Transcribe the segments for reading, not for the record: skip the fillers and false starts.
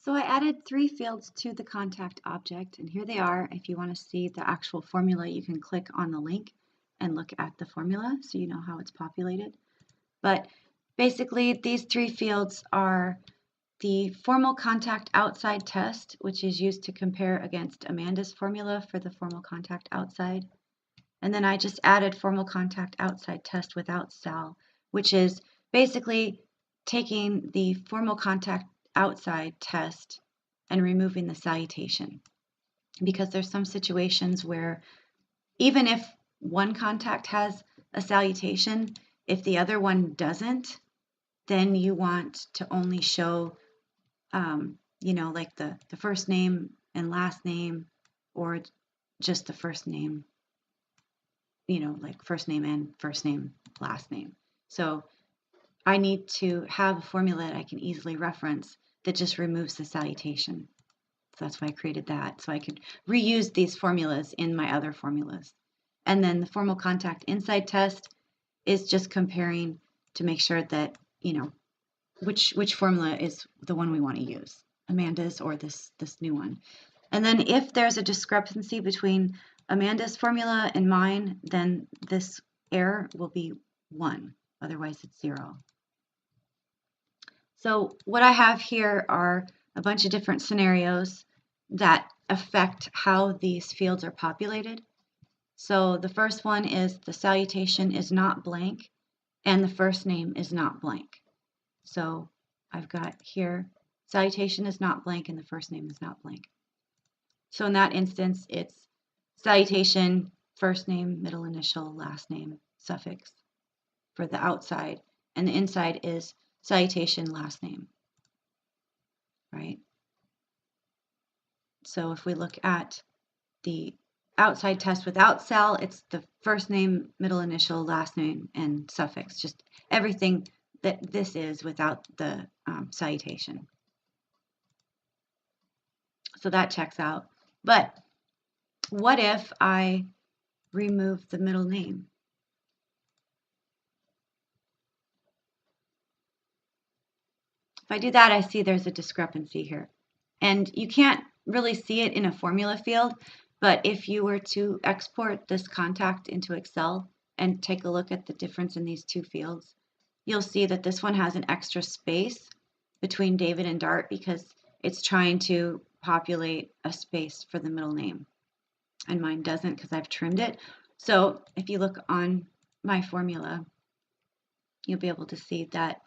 So I added 3 fields to the contact object, and here they are. If you want to see the actual formula, you can click on the link and look at the formula so you know how it's populated. But basically, these 3 fields are the formal contact outside test, which is used to compare against Amanda's formula for the formal contact outside. And then I just added formal contact outside test without sal, which is basically taking the formal contact outside test and removing the salutation. Because there's some situations where even if one contact has a salutation, if the other one doesn't, then you want to only show, like the first name and last name, or just the first name, like first name and first name, last name. So I need to have a formula that I can easily reference that just removes the salutation. So that's why I created that. So I could reuse these formulas in my other formulas. And then the formal contact inside test is just comparing to make sure that, which formula is the one we want to use, Amanda's or this new one. And then if there's a discrepancy between Amanda's formula and mine, then this error will be 1. Otherwise, it's 0. So what I have here are a bunch of different scenarios that affect how these fields are populated. So the first one is the salutation is not blank and the first name is not blank. So I've got here salutation is not blank and the first name is not blank. So in that instance, it's salutation, first name, middle initial, last name, suffix for the outside, and the inside is salutation, last name, right? So if we look at the outside test without sal, it's the first name, middle initial, last name, and suffix, just everything that this is without the salutation. So that checks out. But what if I remove the middle name? If I do that, I see there's a discrepancy here. And you can't really see it in a formula field, but if you were to export this contact into Excel and take a look at the difference in these 2 fields, you'll see that this one has an extra space between David and Dart because it's trying to populate a space for the middle name. And mine doesn't because I've trimmed it. So if you look on my formula, you'll be able to see that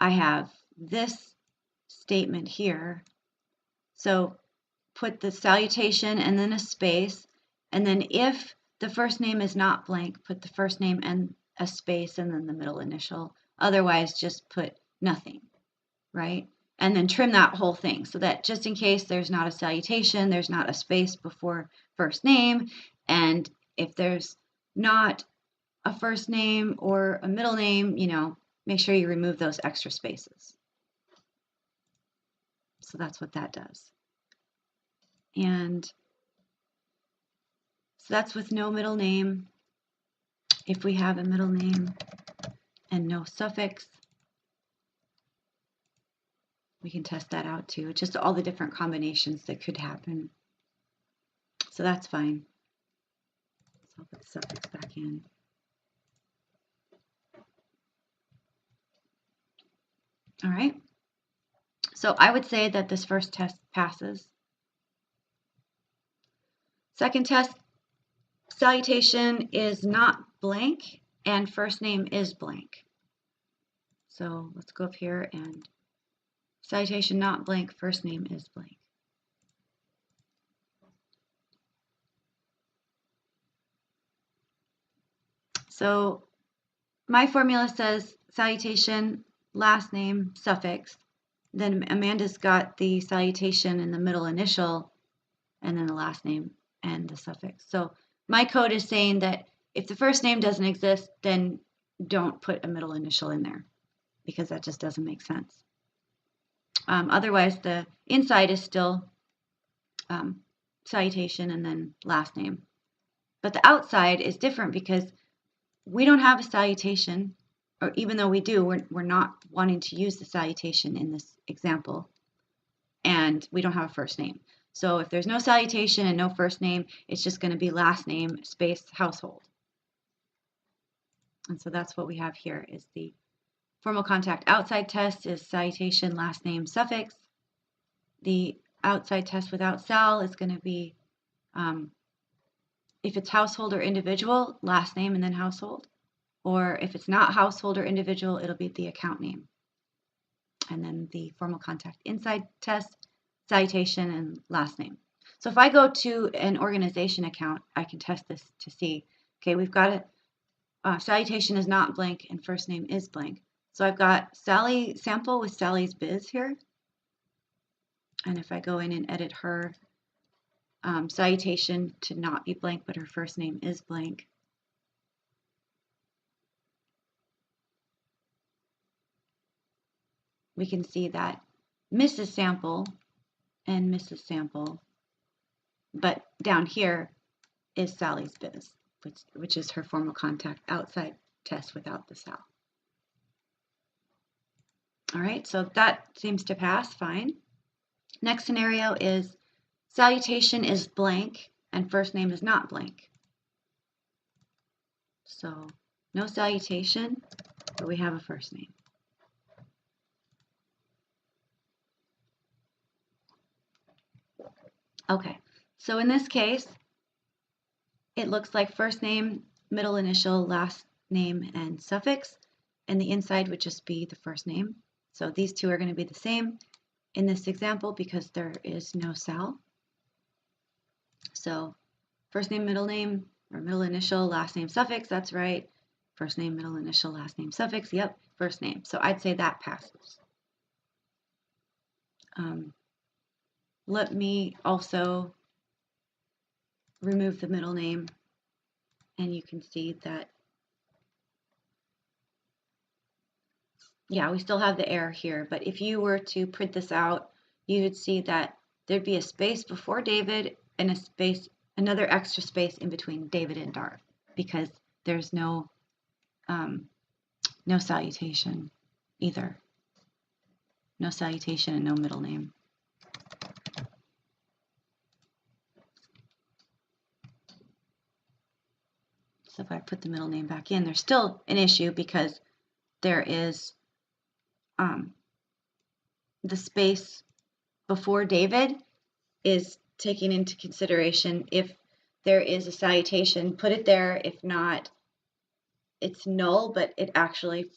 I have this statement here. So put the salutation and then a space, and then if the first name is not blank, put the first name and a space and then the middle initial. Otherwise, just put nothing, right? And then trim that whole thing so that just in case there's not a salutation, there's not a space before first name, and if there's not a first name or a middle name, make sure you remove those extra spaces. So that's what that does. And so that's with no middle name. If we have a middle name and no suffix, we can test that out too. Just all the different combinations that could happen. So that's fine. So I'll put the suffix back in. All right. So I would say that this first test passes. Second test, salutation is not blank and first name is blank. So let's go up here and salutation not blank, first name is blank. So my formula says salutation, last name, suffix. Then Amanda's got the salutation in the middle initial and then the last name and the suffix. So my code is saying that if the first name doesn't exist, then don't put a middle initial in there because that just doesn't make sense. Otherwise, the inside is still salutation and then last name. But the outside is different because we don't have a salutation, or even though we do, we're not wanting to use the salutation in this example. and we don't have a first name. So if there's no salutation and no first name, it's just going to be last name space household. And so that's what we have here is the formal contact outside test is salutation, last name, suffix. The outside test without sal is going to be, if it's household or individual, last name and then household. Or if it's not household or individual, it'll be the account name. And then the formal contact inside test, salutation, and last name. So if I go to an organization account, I can test this to see, okay, we've got it. Salutation is not blank and first name is blank. So I've got Sally sample with Sally's Biz here. And if I go in and edit her salutation to not be blank, but her first name is blank. We can see that Mrs. Sample and Mrs. Sample, but down here is Sally's Biz, which is her formal contact outside test without the sal. All right, so that seems to pass fine. Next scenario is salutation is blank and first name is not blank. So no salutation, but we have a first name. Okay, so in this case, it looks like first name, middle initial, last name, and suffix, and the inside would just be the first name. So these two are going to be the same in this example because there is no sal. So first name, middle name, or middle initial, last name, suffix, that's right. First name, middle initial, last name, suffix, yep, first name. So I'd say that passes. Let me also remove the middle name, and you can see that, yeah, we still have the error here, but if you were to print this out, you would see that there'd be a space before David and a space, another extra space in between David and Darth, because there's no salutation either. No salutation and no middle name. So if I put the middle name back in, there's still an issue because there is the space before David is taken into consideration. If there is a salutation, put it there. If not, it's null, but it actually,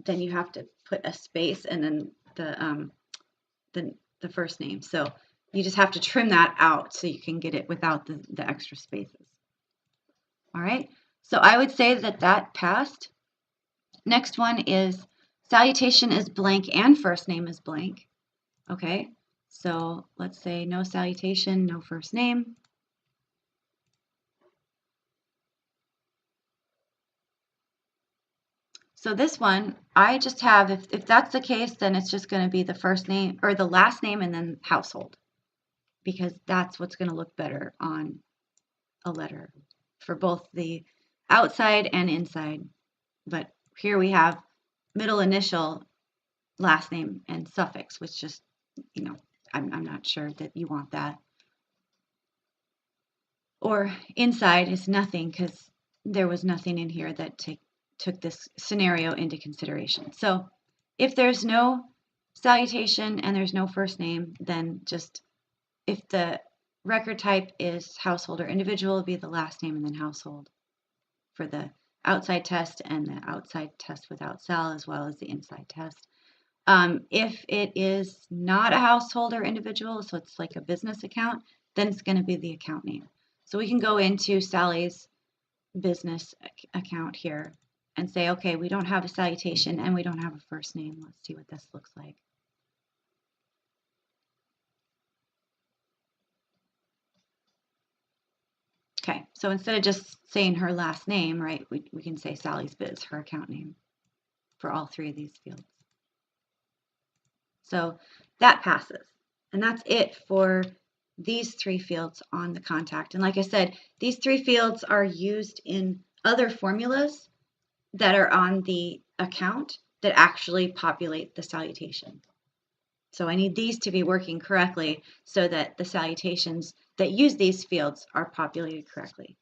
then you have to put a space and then the first name. So you just have to trim that out so you can get it without the extra spaces. All right, so I would say that that passed. Next one is salutation is blank and first name is blank. Okay, so let's say no salutation, no first name. So this one, I just have, if that's the case, then it's just going to be the first name or the last name and then household, because that's what's going to look better on a letter for both the outside and inside. But here we have middle initial, last name, and suffix, which just, you know, I'm not sure that you want that. Or inside is nothing because there was nothing in here that took this scenario into consideration. So if there's no salutation and there's no first name, then just if the record type is household or individual, it'll be the last name and then household for the outside test and the outside test without sal, as well as the inside test. If it is not a household or individual, so it's like a business account, then it's going to be the account name. So we can go into Sally's business account here and say, okay, we don't have a salutation and we don't have a first name. Let's see what this looks like. Okay, so instead of just saying her last name, right, we can say Sally's Biz, her account name, for all three of these fields. So that passes. And that's it for these three fields on the contact. And like I said, these three fields are used in other formulas that are on the account that actually populate the salutation. So I need these to be working correctly so that the salutations that use these fields are populated correctly.